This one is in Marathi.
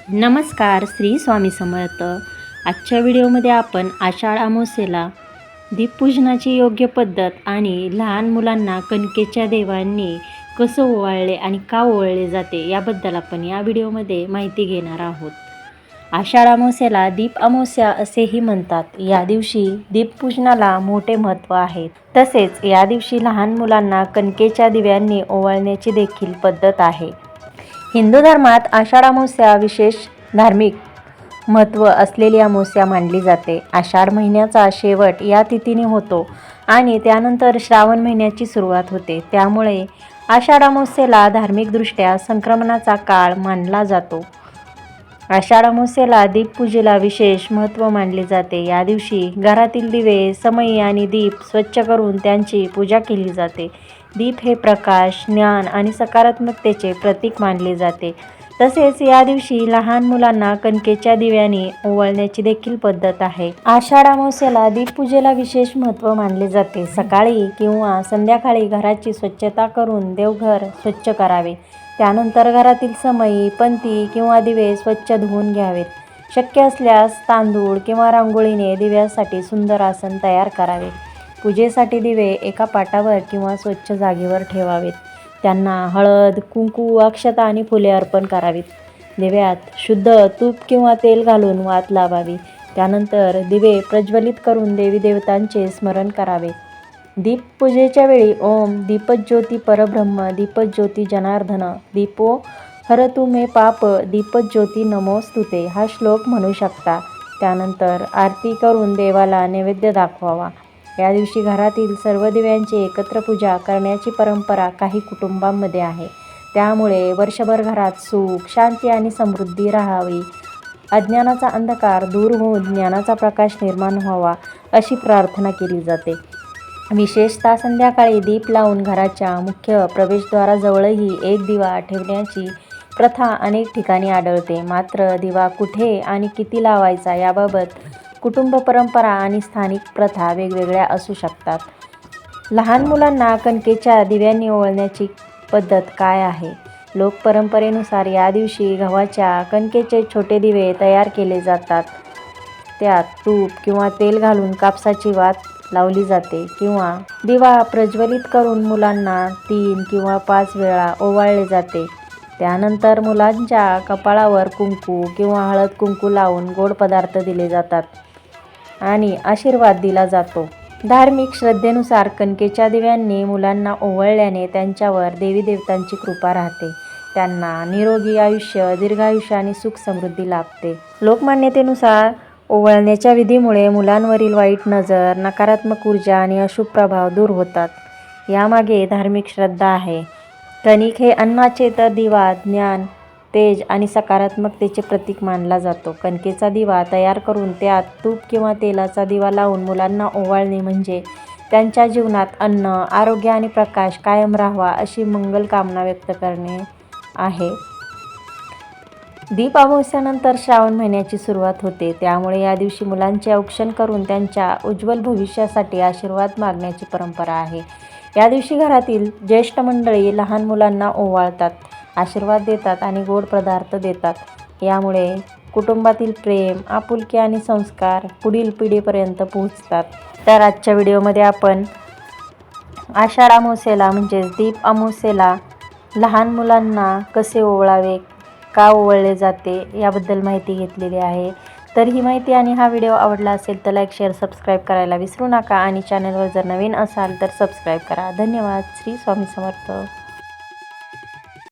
नमस्कार, श्री स्वामी समर्थ। आजच्या व्हिडिओमध्ये आपण आषाढ अमावस्येला दीपपूजनाची योग्य पद्धत आणि लहान मुलांना कणकेच्या देवांनी कसं ओवाळले आणि का ओवाळले जाते याबद्दल आपण या व्हिडिओमध्ये माहिती घेणार आहोत। आषाढ अमावस्येला दीप अमावस्या असेही म्हणतात। या दिवशी दीपपूजनाला मोठे महत्त्व आहे। तसेच या दिवशी लहान मुलांना कणकेच्या दिव्यांनी ओवाळण्याची देखील पद्धत आहे। हिंदू धर्मात आषाढ अमावस्या विशेष धार्मिक महत्त्व असलेली अमावस्या मानली जाते। आषाढ महिन्याचा शेवट या तिथीने होतो आणि त्यानंतर श्रावण महिन्याची सुरुवात होते। त्यामुळे आषाढ अमावस्येला धार्मिकदृष्ट्या संक्रमणाचा काळ मानला जातो। आषाढ अमावस्येला दीपपूजेला विशेष महत्त्व मानले जाते। या दिवशी घरातील दिवे, समई आणि दीप स्वच्छ करून त्यांची पूजा केली जाते। दीप हे प्रकाश, ज्ञान आणि सकारात्मकतेचे प्रतीक मानले जाते। तसेच या दिवशी लहान मुलांना कणकेच्या दिव्याने ओवाळण्याची देखील पद्धत आहे। आषाढ अमावस्येला दीपपूजेला विशेष महत्त्व मानले जाते। सकाळी किंवा संध्याकाळी घराची स्वच्छता करून देवघर स्वच्छ करावे। त्यानंतर घरातील समई, पंती किंवा दिवे स्वच्छ धुवून घ्यावेत। शक्य असल्यास तांदूळ किंवा रांगोळीने दिव्यासाठी सुंदर आसन तयार करावे। पूजेसाठी दिवे एका पाटावर किंवा स्वच्छ जागेवर ठेवावेत। त्यांना हळद, कुंकू, अक्षता आणि फुले अर्पण करावीत। दिव्यात शुद्ध तूप किंवा तेल घालून वात लावावी। त्यानंतर दिवे प्रज्वलित करून देवी देवतांचे स्मरण करावे। दीपपूजेच्या वेळी ओम दीपज्योती परब्रह्म दीपज्योती जनार्दन दीपो हरतु मे पाप दीपज्योती नमोस्तुते हा श्लोक म्हणू शकता। त्यानंतर आरती करून देवाला नैवेद्य दाखवावा। या दिवशी घरातील सर्व दिव्यांची एकत्र पूजा करण्याची परंपरा काही कुटुंबांमध्ये आहे। त्यामुळे वर्षभर घरात सुख, शांती आणि समृद्धी राहावी, अज्ञानाचा अंधकार दूर होऊन ज्ञानाचा प्रकाश निर्माण व्हावा अशी प्रार्थना केली जाते। विशेषतः संध्याकाळी दीप लावून घराच्या मुख्य प्रवेशद्वाराजवळही एक दिवा ठेवण्याची प्रथा अनेक ठिकाणी आढळते। मात्र दिवा कुठे आणि किती लावायचा याबाबत कुटुंब परंपरा आणि स्थानिक प्रथा वेगवेगळ्या असू शकतात। लहान मुलांना कणकेच्या दिव्यांनी ओवाळण्याची पद्धत काय आहे? लोकपरंपरेनुसार या दिवशी गव्हाच्या कणकेचे छोटे दिवे तयार केले जातात। त्यात तूप किंवा तेल घालून कापसाची वात लावली जाते किंवा दिवा प्रज्वलित करून मुलांना 3 किंवा 5 वेळा ओवाळले जाते। त्यानंतर मुलांच्या कपाळावर कुंकू किंवा हळद कुंकू लावून गोड पदार्थ दिले जातात आणि आशीर्वाद दिला जातो। धार्मिक श्रद्धेनुसार कणकेच्या दिव्यांनी मुलांना ओवाळल्याने त्यांच्यावर देवी देवतांची कृपा राहते। त्यांना निरोगी आयुष्य, दीर्घायुष्य आणि सुख समृद्धी लाभते। लोकमान्यतेनुसार ओवाळण्याच्या विधीमुळे मुलांवरील वाईट नजर, नकारात्मक ऊर्जा आणि अशुभ प्रभाव दूर होतात। यामागे धार्मिक श्रद्धा आहे। कणिक हे अन्नाचे तर दिवा ज्ञान, तेज आणि सकारात्मकतेचे प्रतीक मानला जातो। कणकेचा दिवा तयार करून त्यात तूप किंवा तेलाचा दिवा लावून मुलांना ओवाळणे म्हणजे त्यांच्या जीवनात अन्न, आरोग्य आणि प्रकाश कायम राहावा अशी मंगल कामना व्यक्त करणे आहे। दीप अमावस्येनंतर श्रावण महिन्याची सुरुवात होते। त्यामुळे या दिवशी मुलांचे औक्षण करून त्यांच्या उज्ज्वल भविष्यासाठी आशीर्वाद मागण्याची परंपरा आहे। या दिवशी घरातील ज्येष्ठ मंडळी लहान मुलांना ओवाळतात, आशीर्वाद देतात आणि गोड पदार्थ देतात। यामुळे कुटुंबातील प्रेम, आपुलकी आणि संस्कार पुढील पिढीपर्यंत पोहोचतात। तर आजच्या व्हिडिओमध्ये आपण आषाढ अमावस्येला म्हणजेच दीप अमावस्येला लहान मुलांना कसे ओवाळावे, का ओवाळले जाते याबद्दल माहिती घेतलेली आहे। तर ही माहिती आणि हा व्हिडिओ आवडला असेल तर लाईक, शेअर, सबस्क्राईब करायला विसरू नका आणि चॅनलवर जर नवीन असाल तर सबस्क्राईब करा। धन्यवाद। श्री स्वामी समर्थ।